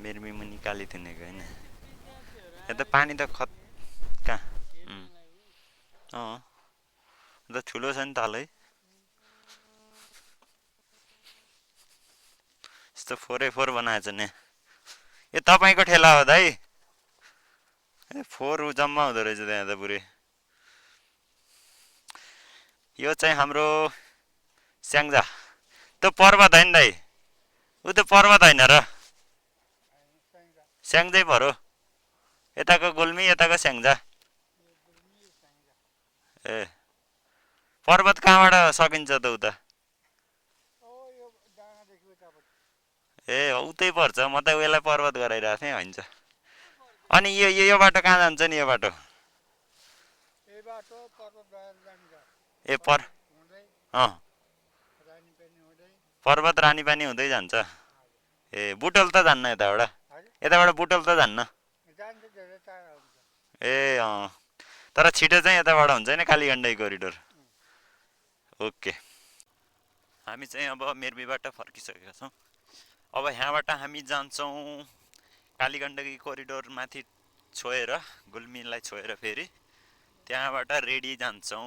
मेरमी मुनि काली थुनेको होइन यता पानी त कहाँ अँ अन्त ठुलो छ नि तालै यस्तो 4x4 बनाएछ नि ए तपाईँको ठेला हो दाइ ए 4 जम्मा हुँदो रहेछ त्यहाँ त पुरै यो चाहिँ हाम्रो स्याङ्जा त्यो पर्वत होइन दाइ ऊ त्यो पर्वत होइन र स्याङ्जै परो यताको गुल्मी यताको स्याङ्जा ए पर्वत कहाँबाट सकिन्छ त उता ए उतै पर्छ म त उयोलाई पर्वत गराइरहेको थिएँ होइन अनि यो बाटो कहाँ जान्छ नि यो बाटो ए अँ पर्वत रानीपानी हुँदै जान्छ ए बुटोल त जान्न यताबाट बुटोल त जान्न ए अँ तर छिटो चाहिँ यताबाट हुन्छ नि कालीगण्डै कोरिडोर ओके हामी चाहिँ अब मेर्बीबाट फर्किसकेका छौँ अब यहाँबाट हामी जान्छौँ कालीगण्डकी कोरिडोर माथि छोएर गुल्मीलाई छोएर फेरि त्यहाँबाट रेडी जान्छौँ